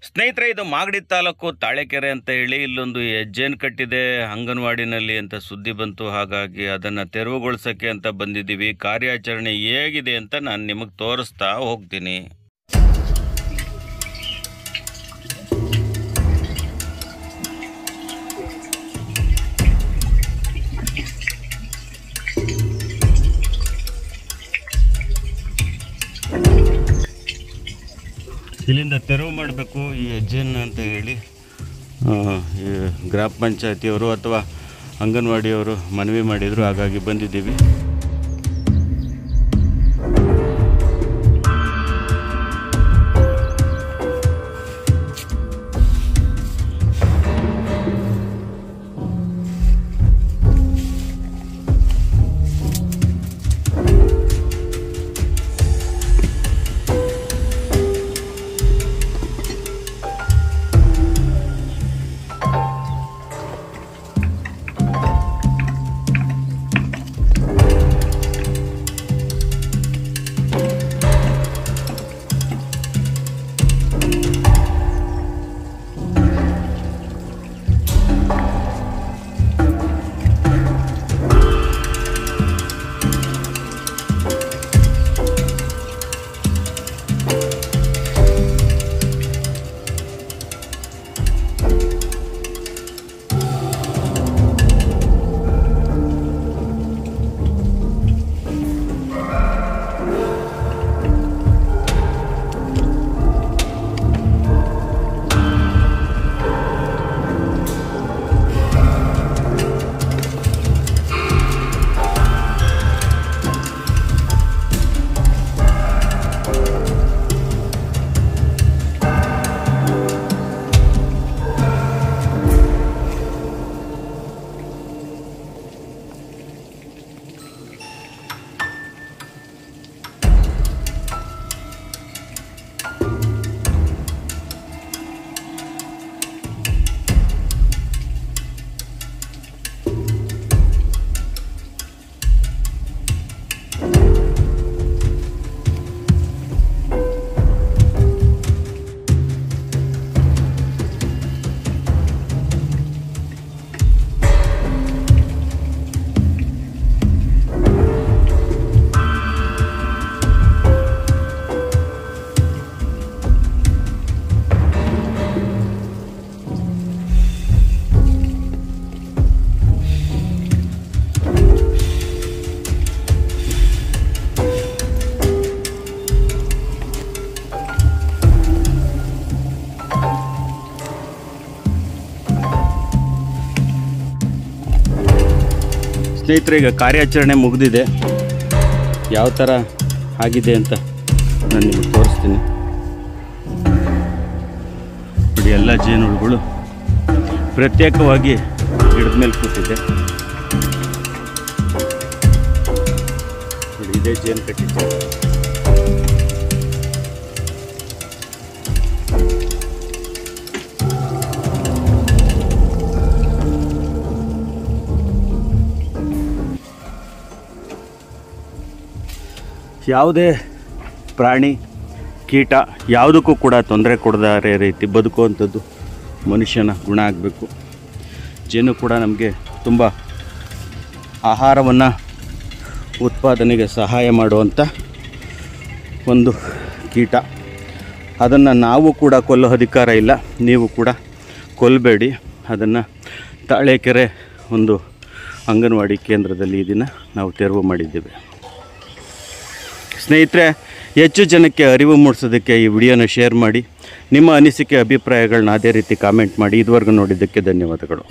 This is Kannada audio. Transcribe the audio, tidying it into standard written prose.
ಸ್ನೇಹಿತರೆ, ಇದು ಮಾಗಡಿ ತಾಲೂಕು ತಾಳೆಕೆರೆ ಅಂತ ಹೇಳಿ ಇಲ್ಲೊಂದು ಹೆಜ್ಜೆನ್ ಕಟ್ಟಿದೆ ಅಂಗನವಾಡಿನಲ್ಲಿ ಅಂತ ಸುದ್ದಿ ಬಂತು. ಹಾಗಾಗಿ ಅದನ್ನು ತೆರವುಗೊಳಿಸೋಕ್ಕೆ ಅಂತ ಬಂದಿದ್ದೀವಿ. ಕಾರ್ಯಾಚರಣೆ ಹೇಗಿದೆ ಅಂತ ನಾನು ನಿಮಗೆ ತೋರಿಸ್ತಾ ಹೋಗ್ತೀನಿ. ಇಲ್ಲಿಂದ ತೆರವು ಮಾಡಬೇಕು ಈ ಹೆಜ್ಜೆಯನ್ನು ಅಂತ ಹೇಳಿ ಗ್ರಾಮ ಪಂಚಾಯತಿಯವರು ಅಥವಾ ಅಂಗನವಾಡಿಯವರು ಮನವಿ ಮಾಡಿದರು. ಹಾಗಾಗಿ ಬಂದಿದ್ದೀವಿ. ಸ್ನೇಹಿತರೆ, ಈಗ ಕಾರ್ಯಾಚರಣೆ ಮುಗಿದಿದೆ. ಯಾವ ಥರ ಆಗಿದೆ ಅಂತ ನಾನು ನಿಮಗೆ ತೋರಿಸ್ತೀನಿ. ನೋಡಿ, ಎಲ್ಲ ಜೇನುಹುಳುಗಳು ಪ್ರತ್ಯೇಕವಾಗಿ ಗಿಡದ ಮೇಲೆ ಕೂತಿದೆ. ನೋಡಿ, ಇದೇ ಜೇನು ಕಟ್ಟಿದೆ. ಯಾವುದೇ ಪ್ರಾಣಿ ಕೀಟ ಯಾವುದಕ್ಕೂ ಕೂಡ ತೊಂದರೆ ಕೊಡದೇ ರೀತಿ ಬದುಕುವಂಥದ್ದು ಮನುಷ್ಯನ ಗುಣ ಆಗಬೇಕು. ಜೇನು ಕೂಡ ನಮಗೆ ತುಂಬ ಆಹಾರವನ್ನು ಉತ್ಪಾದನೆಗೆ ಸಹಾಯ ಮಾಡುವಂಥ ಒಂದು ಕೀಟ. ಅದನ್ನು ನಾವು ಕೂಡ ಕೊಲ್ಲೋ ಅಧಿಕಾರ ಇಲ್ಲ, ನೀವು ಕೂಡ ಕೊಲ್ಲಬೇಡಿ. ಅದನ್ನು ತಾಳೆಕೆರೆ ಒಂದು ಅಂಗನವಾಡಿ ಕೇಂದ್ರದಲ್ಲಿ ಇದನ್ನು ನಾವು ತೆರವು ಮಾಡಿದ್ದೇವೆ. ಸ್ನೇಹಿತರೆ, ಹೆಚ್ಚು ಜನಕ್ಕೆ ಅರಿವು ಮೂಡಿಸೋದಕ್ಕೆ ಈ ವಿಡಿಯೋನ ಶೇರ್ ಮಾಡಿ. ನಿಮ್ಮ ಅನಿಸಿಕೆ ಅಭಿಪ್ರಾಯಗಳನ್ನ ಅದೇ ರೀತಿ ಕಾಮೆಂಟ್ ಮಾಡಿ. ಇದುವರೆಗೂ ನೋಡಿದ್ದಕ್ಕೆ ಧನ್ಯವಾದಗಳು.